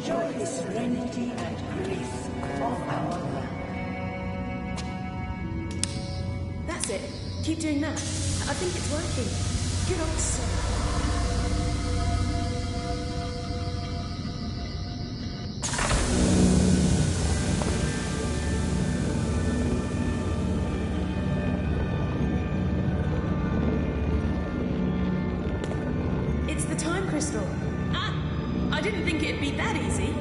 Enjoy the serenity and grace of our land. That's it. Keep doing that. I think it's working. Good old son. It's the time crystal. I didn't think it'd be that easy.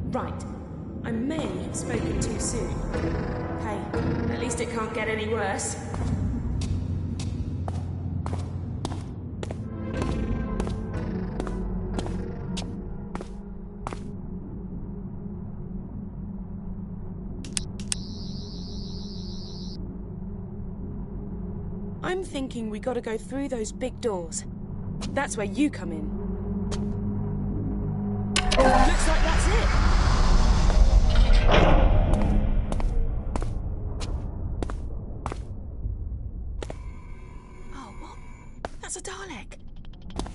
Right. I may have spoken too soon. Hey, at least it can't get any worse. I'm thinking we gotta go through those big doors. That's where you come in. Looks like that's it. Oh, what? That's a Dalek.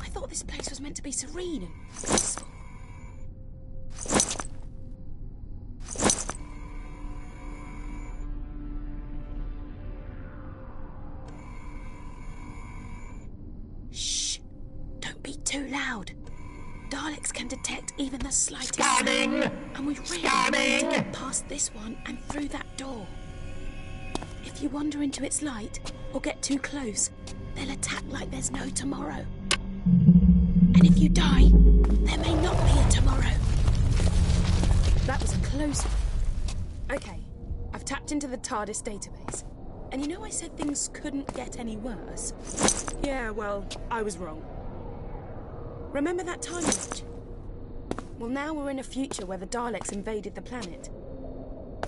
I thought this place was meant to be serene and peaceful. Too loud. Daleks can detect even the slightest sound, and we really need to get past this one and through that door. If you wander into its light or get too close, they'll attack like there's no tomorrow. And if you die, there may not be a tomorrow. That was a close one. Okay, I've tapped into the TARDIS database. And you know I said things couldn't get any worse? Yeah, well, I was wrong. Remember that time glitch? Well, now we're in a future where the Daleks invaded the planet.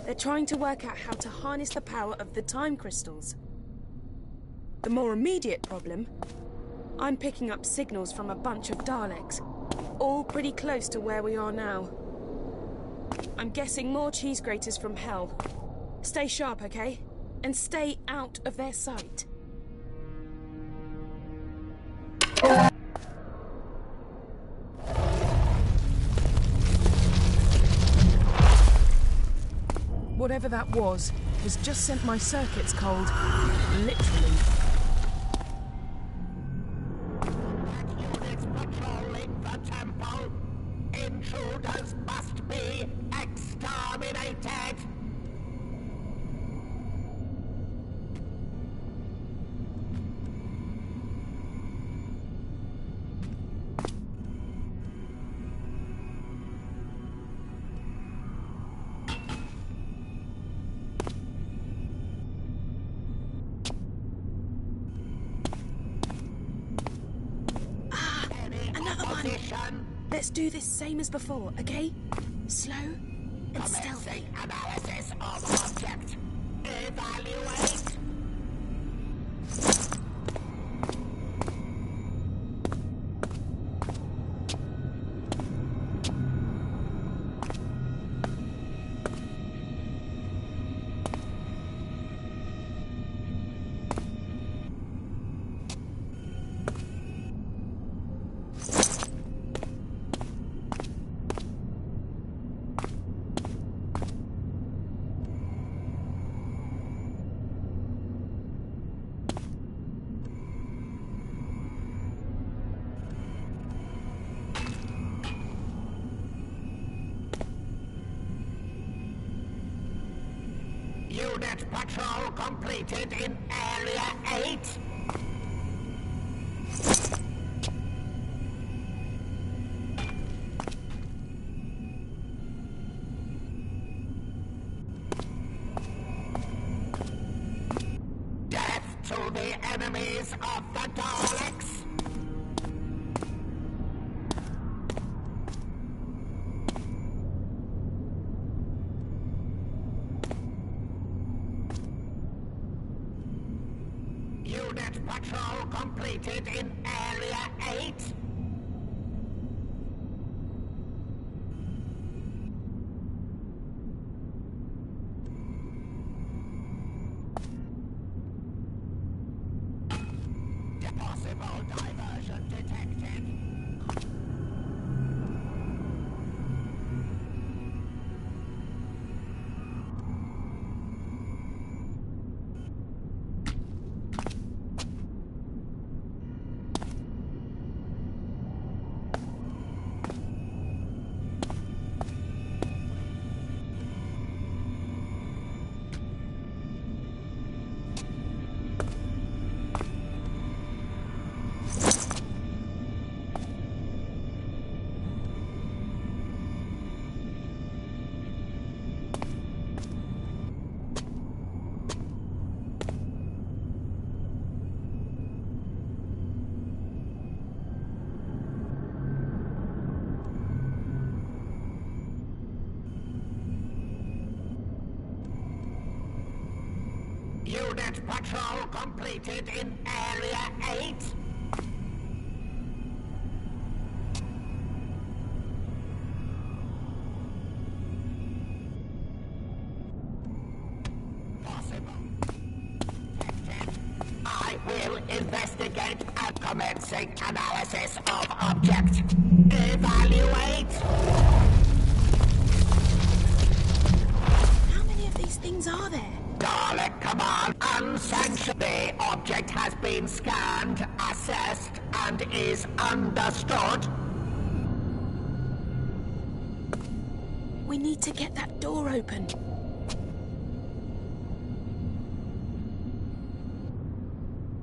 They're trying to work out how to harness the power of the time crystals. The more immediate problem, I'm picking up signals from a bunch of Daleks, all pretty close to where we are now. I'm guessing more cheese graters from hell. Stay sharp, okay? And stay out of their sight. Whatever that was, has just sent my circuits cold. Literally. Units patrolling the temple. Intruders must be exterminated. Let's do this same as before, okay? Slow and stealthy. Analysis of object. Evaluate. Unit patrol completed in Area 8. Death to the enemies of the Daleks. Unit patrol completed in Area 8. Possible diversion detected. Unit patrol completed in Area 8. Possible. I will investigate and commencing analysis of object. Evaluate. How many of these things are there? Dalek command unsanctioned. The object has been scanned, assessed, and is understood. We need to get that door open.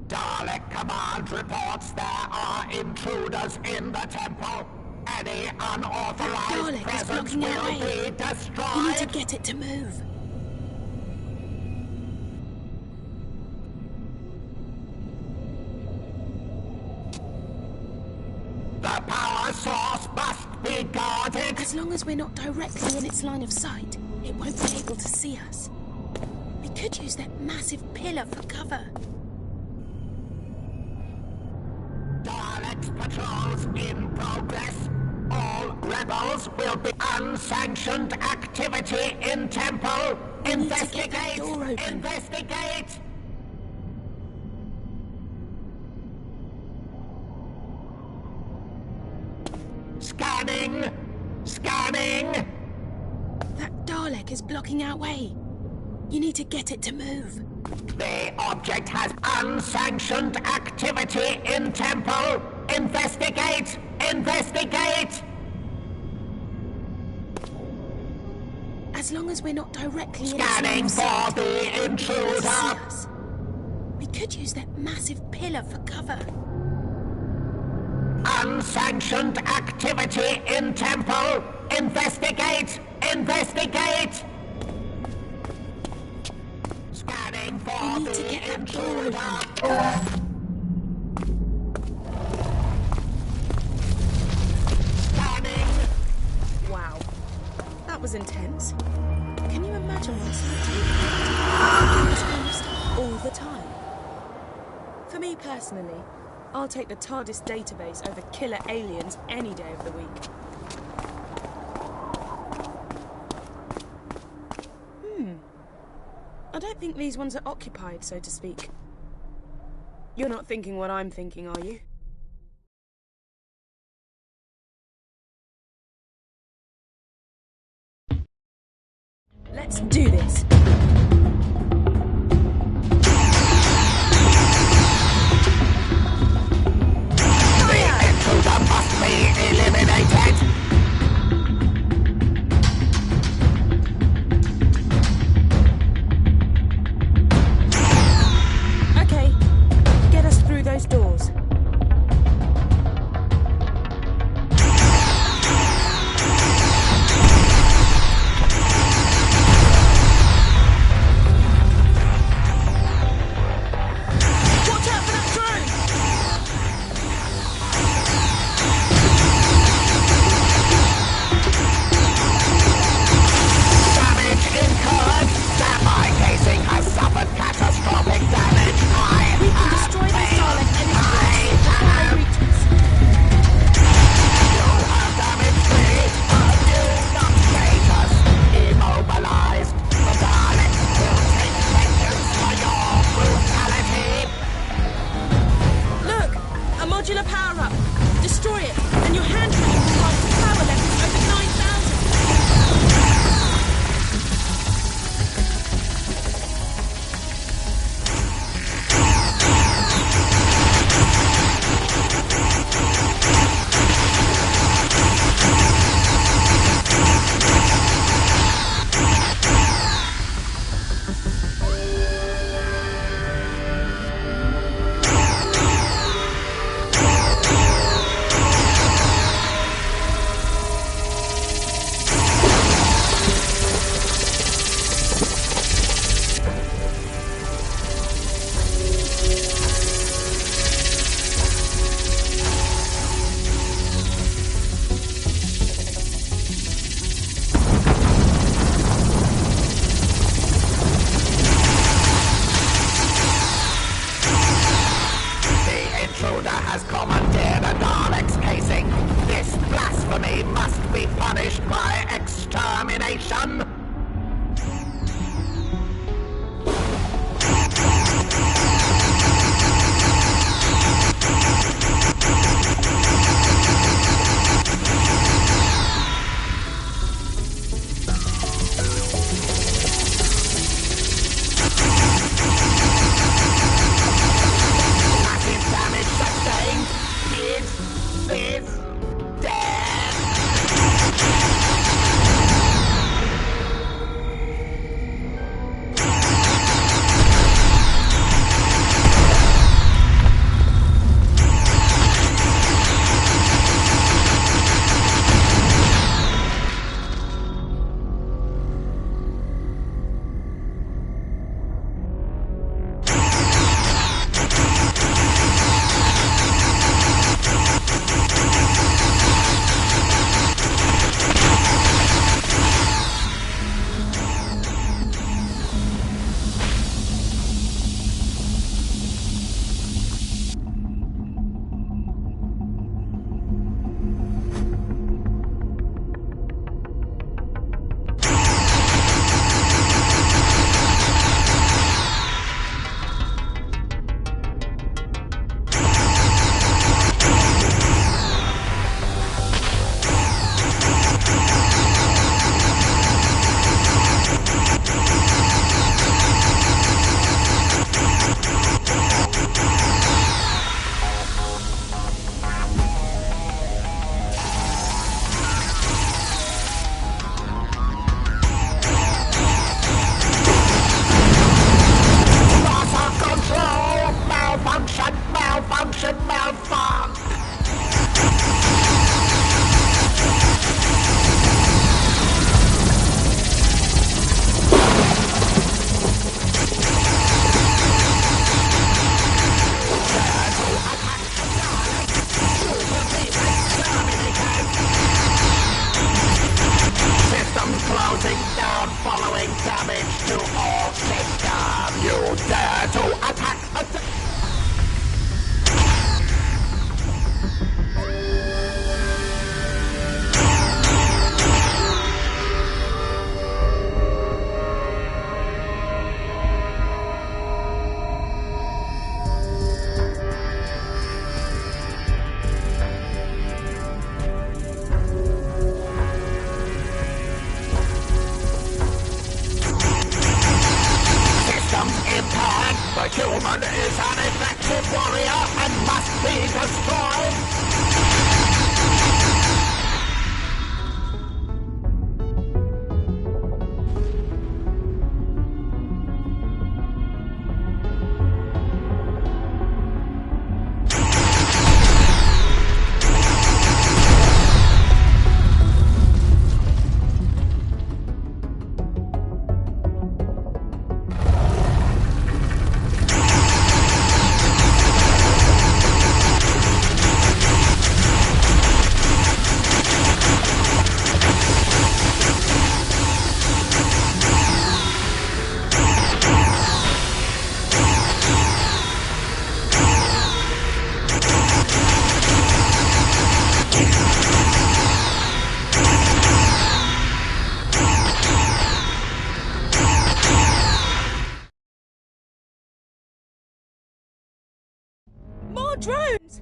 Dalek command reports there are intruders in the temple. Any unauthorized Dalek is presence blocking our will way. be destroyed. We need to get it to move. The power source must be guarded. As long as we're not directly in its line of sight, it won't be able to see us. We could use that massive pillar for cover. Dalek's patrols in progress. All rebels will be unsanctioned activity in temple. We need to get that Investigate! door open. Investigate! Scanning! Scanning! That Dalek is blocking our way. You need to get it to move. The object has unsanctioned activity in temple. Investigate! Investigate! As long as we're not directly in its Scanning line of sight, for the it won't be able to intruder. see us. We could use that massive pillar for cover. Unsanctioned activity in temple. Investigate! Investigate! Scanning We for need to the get that door intruder. open. Scanning! Wow, that was intense. Can you imagine what it's like to do this kind of stuff all the time? For me personally, I'll take the TARDIS database over killer aliens any day of the week. I don't think these ones are occupied, so to speak. You're not thinking what I'm thinking, are you? Let's do this! The intruder must be eliminated. Okay, get us through those doors. modular power-up. Destroy it, and your hand cannon will rise to power levels over 9,000. Has commandeered a Dalek's casing. This blasphemy must be punished by extermination. More drones!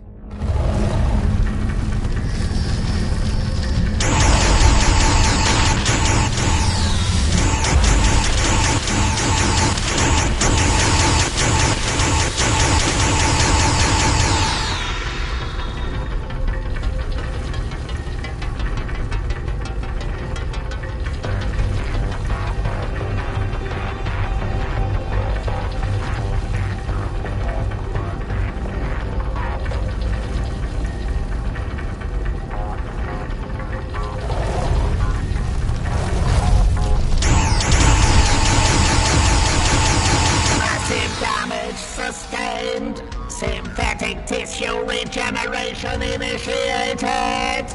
Synthetic tissue regeneration initiated!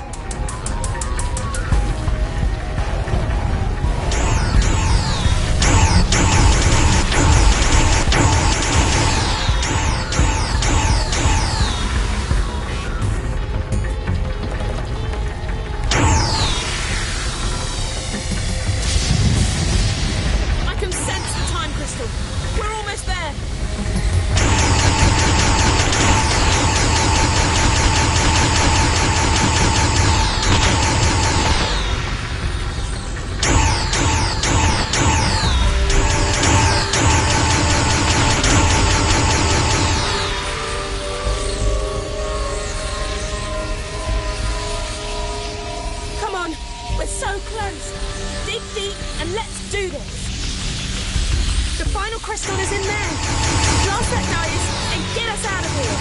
I can sense the time crystal. We're almost there. Come on, we're so close. Dig deep and let's do this. The final crystal is in there. Blast that dice and get us out of here.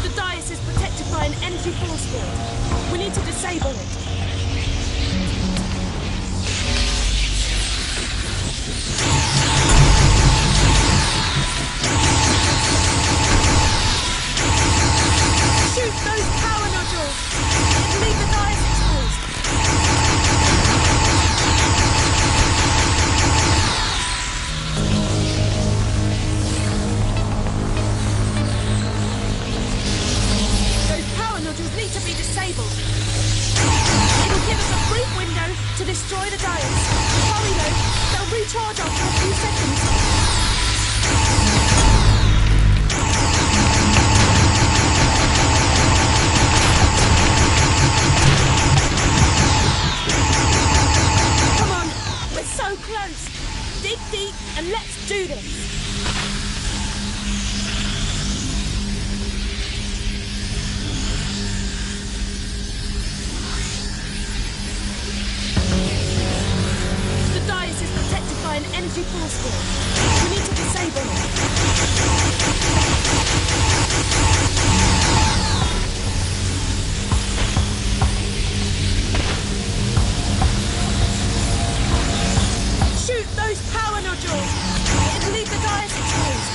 The dice is protected by an energy force field. We need to disable it. Shoot those power nodules! And leave the dice exposed. Those power nodules need to be disabled. It'll give us a brief window to destroy the dice. Hurry though, they'll recharge after a few seconds. Come on, we're so close. Dig deep and let's do this. The dice is protected by an energy force field. We need to disable it. Shoot those power nodules and leave the dice exposed.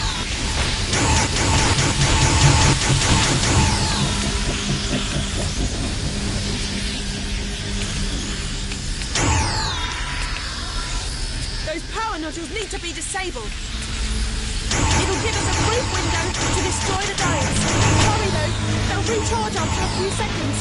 Those power nodules need to be disabled. It'll give us a brief window to destroy the dice. Hurry though, they'll recharge after a few seconds.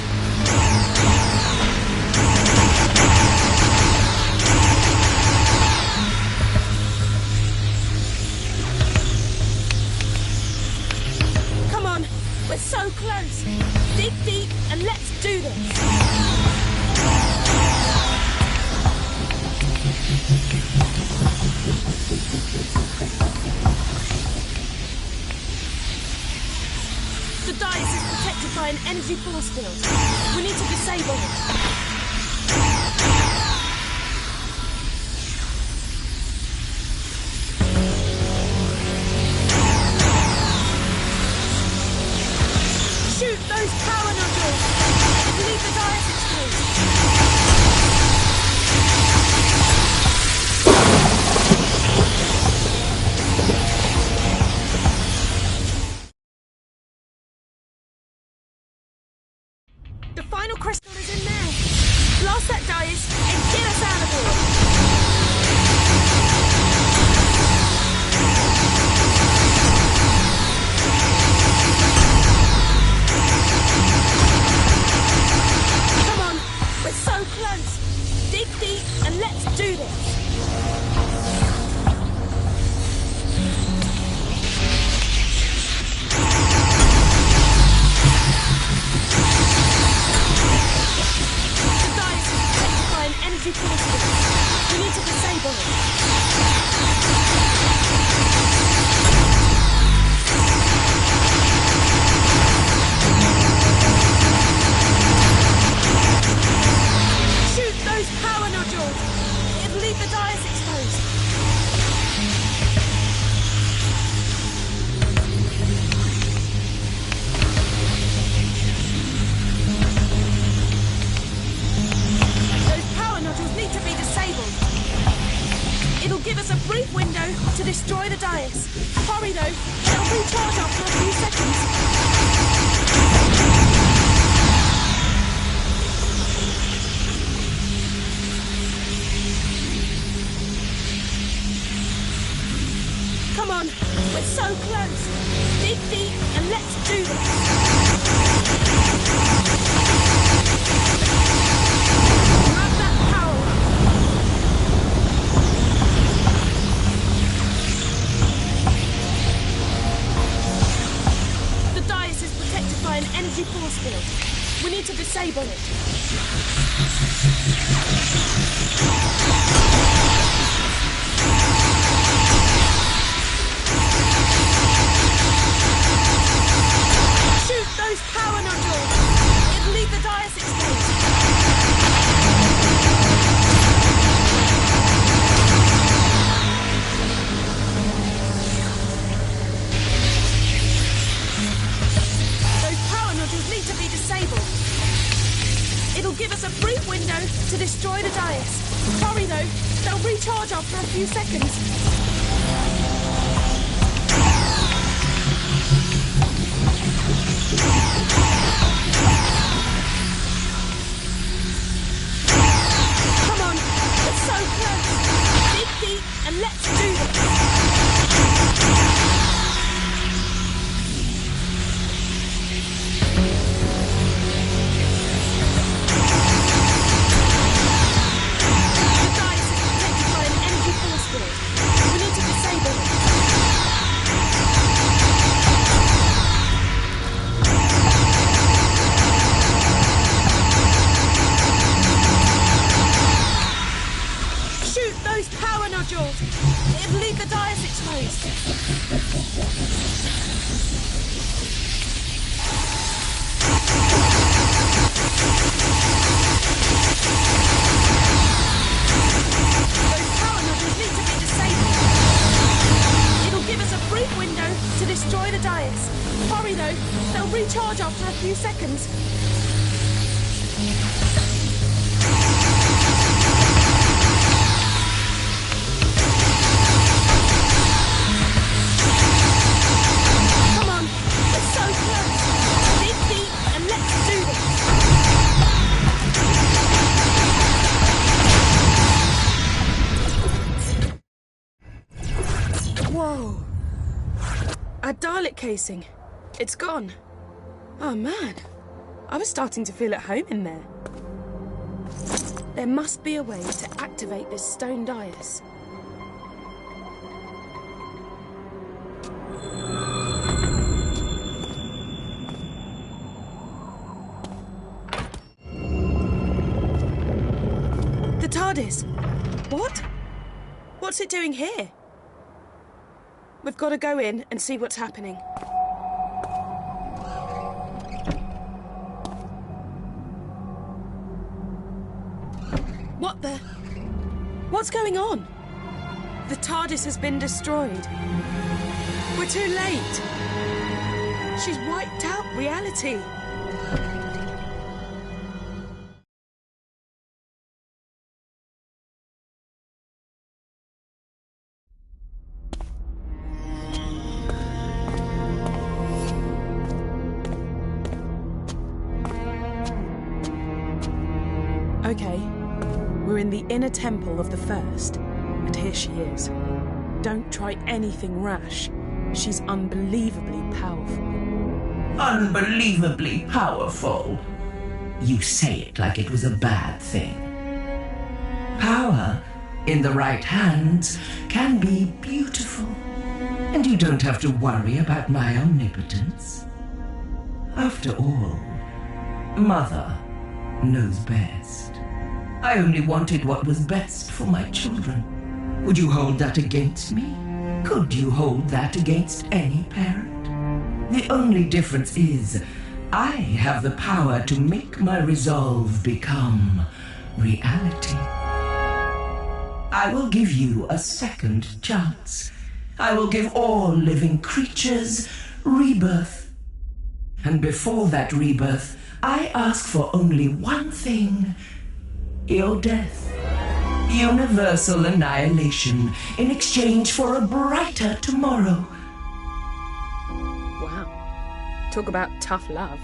Come on, we're so close. Dig deep and let's do this. The dice is protected by an energy force field. We need to disable it. Shoot those power nodules and leave the dice exposed. The final crystal is in there. Blast that dice and get us out of here. Come on, we're so close. Dig deep and let's do this. The dice is protected by an energy force field. to destroy the dais. Hurry though, they'll recharge after a few seconds. Come on, we're so close. Dig deep and let's do this. Grab that power up. The dais is protected by an energy force field. We need to disable it. Shoot those power nodules! It'll leave the dais exposed. Those power nodules need to be disabled. It'll give us a brief window to destroy the dais. Hurry though, they'll recharge after a few seconds. Come on, we're so close. Dig deep and let's do this. The dais is protected by an energy force field. We need to disable it. Shoot those power nodules! It'll leave the dais exposed. Those power nodules need to be disabled. It'll give us a brief window to destroy the dais. Hurry though, they'll recharge after a few seconds. Come on, we're so close. Dig deep and let's do this. Whoa. A Dalek casing. It's gone. Oh man. I was starting to feel at home in there. There must be a way to activate this stone dais. The TARDIS! What? What's it doing here? We've got to go in and see what's happening. What the? What's going on? The TARDIS has been destroyed. We're too late. She's wiped out reality. Okay, we're in the inner temple of the First, and here she is. Don't try anything rash. She's unbelievably powerful. Unbelievably powerful. You say it like it was a bad thing. Power, in the right hands, can be beautiful. And you don't have to worry about my omnipotence. After all, Mother knows best. I only wanted what was best for my children. Would you hold that against me? Could you hold that against any parent? The only difference is, I have the power to make my resolve become reality. I will give you a second chance. I will give all living creatures rebirth. And before that rebirth, I ask for only one thing. Your death. Universal annihilation in exchange for a brighter tomorrow. Wow. Talk about tough love.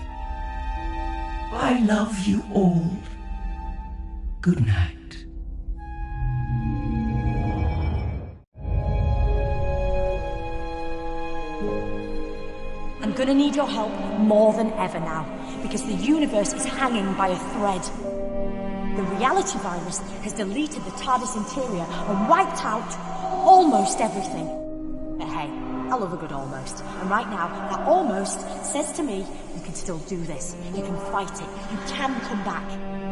I love you all. Good night. I'm gonna need your help more than ever now, because the universe is hanging by a thread. The reality virus has deleted the TARDIS interior and wiped out almost everything. But hey, I love a good almost. And right now, that almost says to me, you can still do this. You can fight it. You can come back.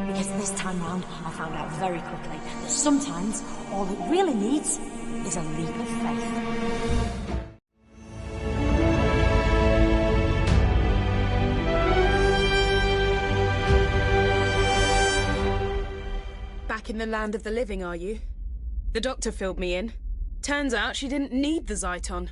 Because this time round, I found out very quickly that sometimes all it really needs is a leap of faith. Back in the land of the living, are you? The doctor filled me in. Turns out she didn't need the Zyton.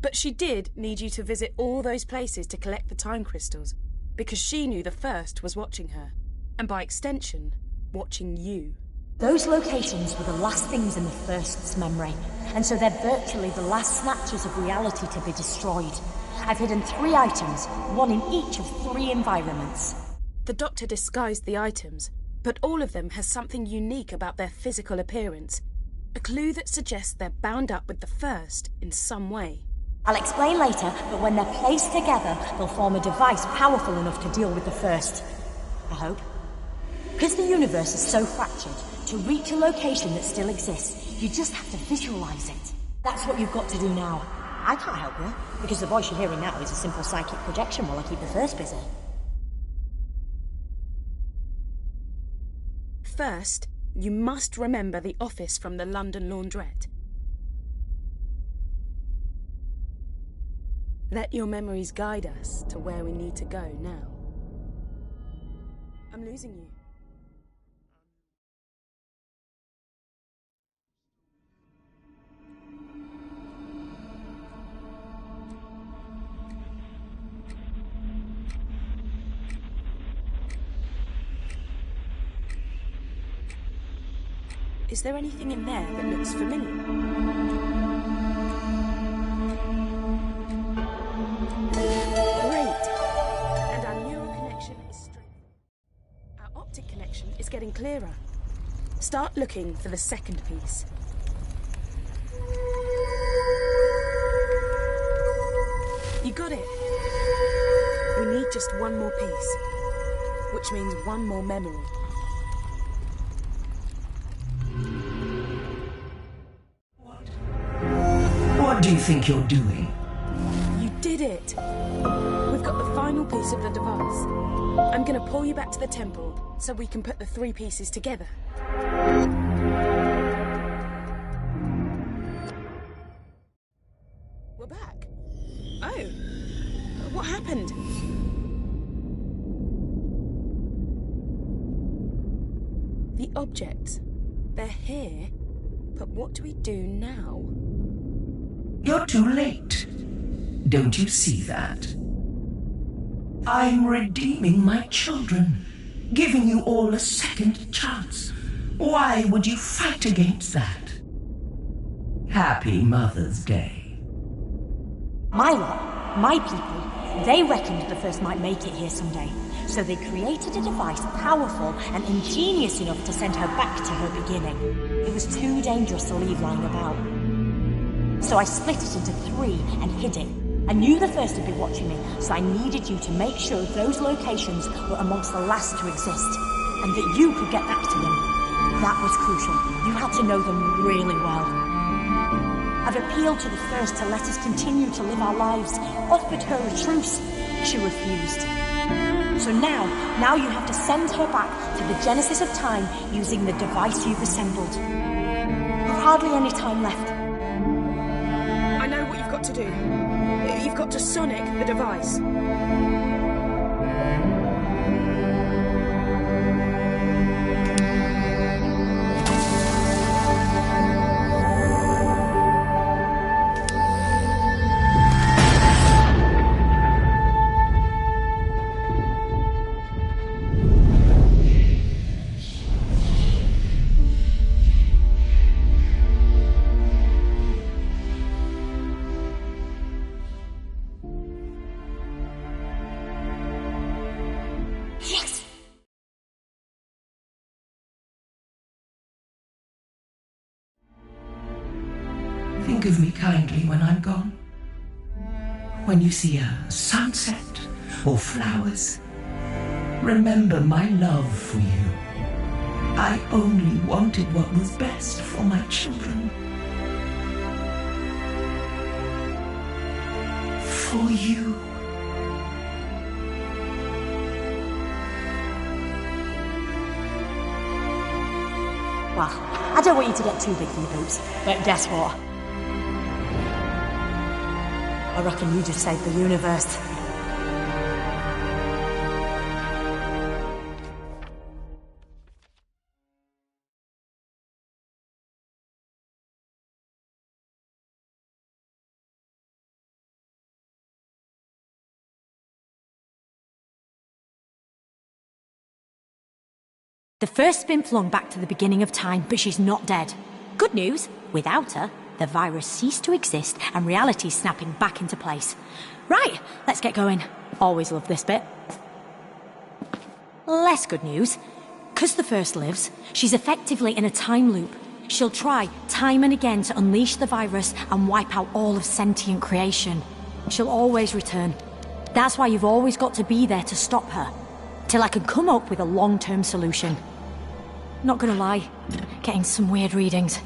But she did need you to visit all those places to collect the time crystals, because she knew the First was watching her, and by extension, watching you. Those locations were the last things in the First's memory, and so they're virtually the last snatches of reality to be destroyed. I've hidden 3 items, one in each of 3 environments. The doctor disguised the items, but all of them has something unique about their physical appearance. A clue that suggests they're bound up with the First in some way. I'll explain later, but when they're placed together, they'll form a device powerful enough to deal with the First. I hope. Because the universe is so fractured, to reach a location that still exists, you just have to visualize it. That's what you've got to do now. I can't help you, because the voice you're hearing now is a simple psychic projection while I keep the First busy. First, you must remember the office from the London laundrette. Let your memories guide us to where we need to go now. I'm losing you. Is there anything in there that looks familiar? Great! And our neural connection is strengthening. Our optic connection is getting clearer. Start looking for the second piece. You got it! We need just one more piece, which means one more memory. What do you think you're doing? You did it! We've got the final piece of the device. I'm gonna pull you back to the temple so we can put the 3 pieces together. We're back. Oh, what happened? The objects, they're here, but what do we do now? You're too late. Don't you see that? I'm redeeming my children, giving you all a second chance. Why would you fight against that? Happy Mother's Day. My lot, my people, they reckoned the First might make it here someday. So they created a device powerful and ingenious enough to send her back to her beginning. It was too dangerous to leave lying about. So I split it into 3 and hid it. I knew the First would be watching me, so I needed you to make sure those locations were amongst the last to exist, and that you could get back to them. That was crucial. You had to know them really well. I've appealed to the First to let us continue to live our lives, offered her a truce. She refused. So now you have to send her back to the genesis of time using the device you've assembled. You've hardly any time left. I know what you've got to do. You've got to sonic the device. think of me kindly when I'm gone. When you see a sunset or flowers, remember my love for you. I only wanted what was best for my children. For you. Well, I don't want you to get too big for your boots, but guess what? I reckon you just saved the universe. The first's been flung back to the beginning of time, but she's not dead. Good news, without her, the virus ceased to exist and reality's snapping back into place. Right, let's get going. Always love this bit. Less good news. 'Cause the first lives, she's effectively in a time loop. She'll try time and again to unleash the virus and wipe out all of sentient creation. She'll always return. That's why you've always got to be there to stop her, till I can come up with a long-term solution. Not gonna lie, getting some weird readings.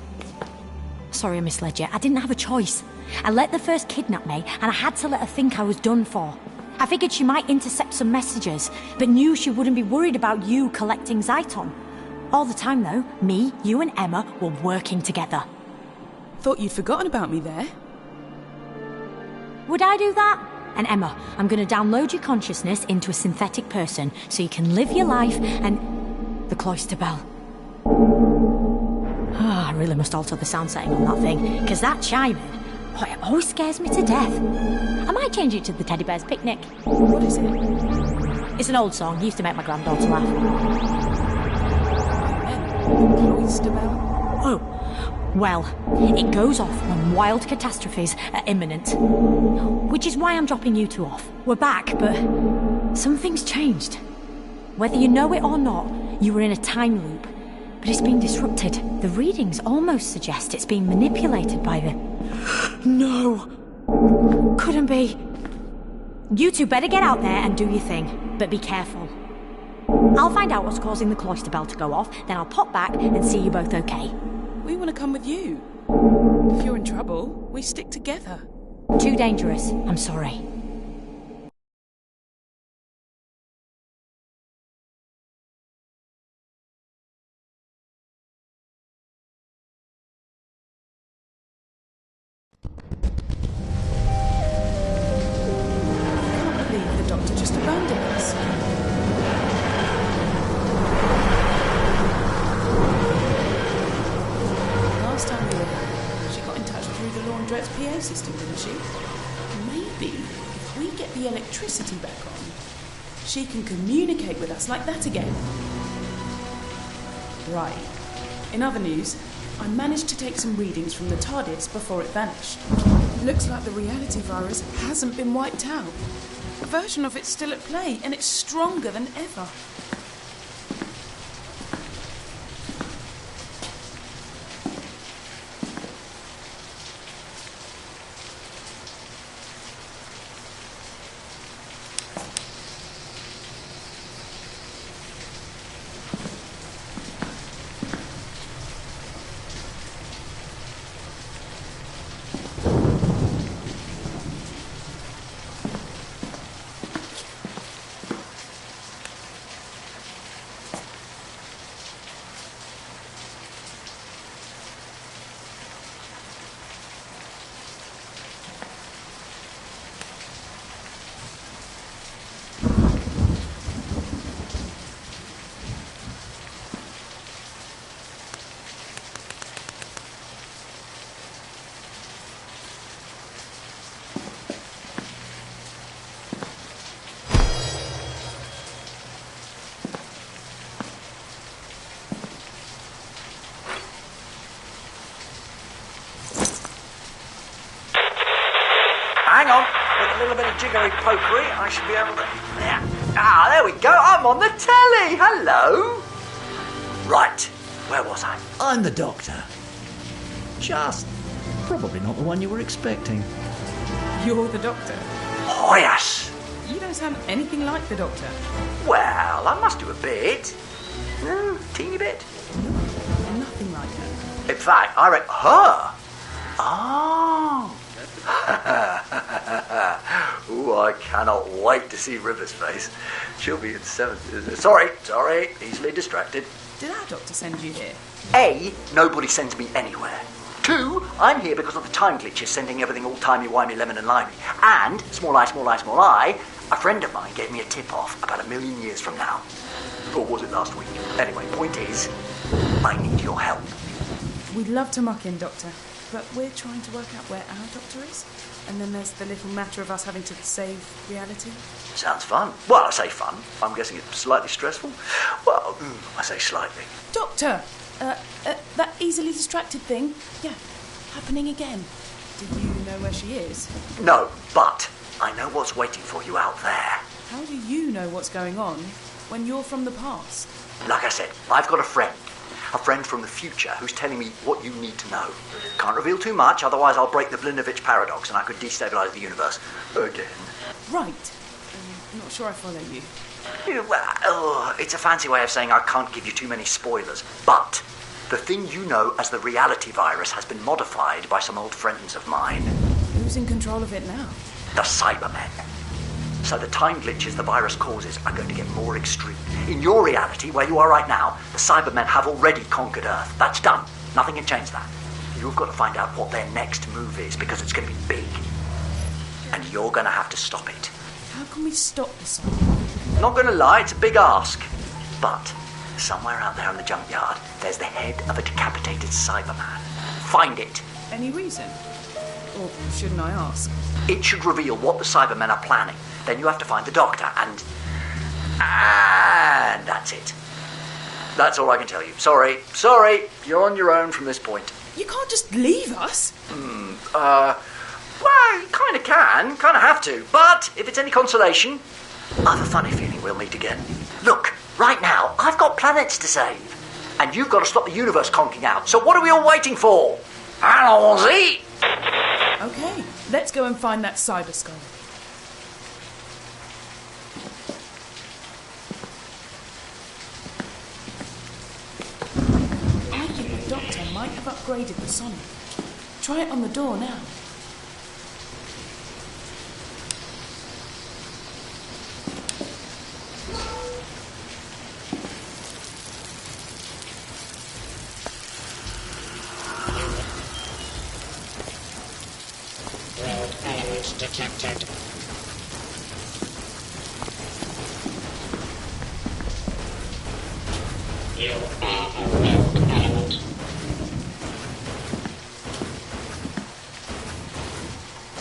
Sorry I misled you, I didn't have a choice. I let the first kidnap me, and I had to let her think I was done for. I figured she might intercept some messages, but knew she wouldn't be worried about you collecting Zyton. All the time though, me, you and Emma were working together. Thought you'd forgotten about me there. Would I do that? And Emma, I'm gonna download your consciousness into a synthetic person so you can live your life and... The cloister bell. I really must alter the sound setting on that thing, because that chiming, it always scares me to death. I might change it to the Teddy Bear's Picnic. What is it? It's an old song, used to make my granddaughter laugh. Cloister bell? Oh, well, it goes off when wild catastrophes are imminent. Which is why I'm dropping you two off. We're back, but something's changed. Whether you know it or not, you were in a time loop. But it's been disrupted. The readings almost suggest it's being manipulated by the... No! Couldn't be. You two better get out there and do your thing, but be careful. I'll find out what's causing the cloister bell to go off, then I'll pop back and see you both okay. We want to come with you. If you're in trouble, we stick together. Too dangerous. I'm sorry. The doctor just abandoned us. Last time we were there, she got in touch through the laundrette's PA system, didn't she? Maybe if we get the electricity back on, she can communicate with us like that again. Right. In other news, I managed to take some readings from the TARDIS before it vanished. Looks like the reality virus hasn't been wiped out. A version of it's still at play, and it's stronger than ever. Hang on, with a little bit of jiggery pokery, I should be able to... Yeah. There we go, I'm on the telly, hello! Right, where was I? I'm the doctor. Just Probably not the one you were expecting. You're the Doctor. Oh, yes. You don't sound anything like the Doctor. Well, I must do a bit. Teeny bit. Nothing like her. In fact, I reckon her. Oh. Ooh, I cannot wait to see River's face. She'll be in 7th. Sorry, easily distracted. Did our Doctor send you here? A, nobody sends me anywhere. 2, I'm here because of the time glitches sending everything all timey-wimey, lemon and limey. And, small eye, a friend of mine gave me a tip-off about 1,000,000 years from now. Or was it last week? Anyway, point is, I need your help. We'd love to muck in, Doctor, but we're trying to work out where our Doctor is. And then there's the little matter of us having to save reality. Sounds fun. Well, I say fun. I'm guessing it's slightly stressful. Well, I say slightly. Doctor! That easily distracted thing. Yeah, happening again. Do you know where she is? No, but I know what's waiting for you out there. How do you know what's going on when you're from the past? Like I said, I've got a friend from the future who's telling me what you need to know. Can't reveal too much, otherwise I'll break the Blinovitch paradox and I could destabilise the universe again. Right. I'm not sure I follow you. It's a fancy way of saying I can't give you too many spoilers, but the thing you know as the reality virus has been modified by some old friends of mine. Who's in control of it now? The Cybermen. So the time glitches the virus causes are going to get more extreme. In your reality, where you are right now, the Cybermen have already conquered Earth. That's done. Nothing can change that. You've got to find out what their next move is, because it's going to be big. And you're going to have to stop it. How can we stop the Cybermen? Not going to lie, it's a big ask. But somewhere out there in the junkyard, there's the head of a decapitated Cyberman. Find it. Any reason? Or shouldn't I ask? It should reveal what the Cybermen are planning. Then you have to find the Doctor, and that's it. That's all I can tell you. Sorry, you're on your own from this point. You can't just leave us. Well, you kind of can, kind of have to. But if it's any consolation, I have a funny feeling we'll meet again. Look, right now, I've got planets to save. And you've got to stop the universe conking out. So what are we all waiting for? Allons-y! Okay, let's go and find that cyber skull. I think the Doctor might have upgraded the sonic. Try it on the door now. Detected. You are a rogue element.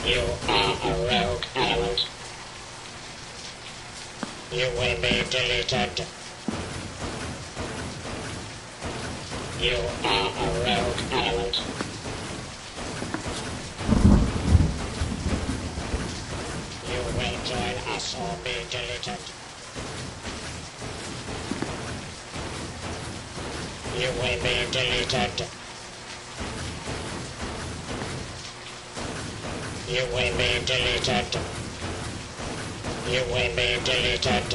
You are a rogue element. You will be deleted. You are a rogue element. Join us or be deleted. You will be deleted. You will be deleted. You will be deleted.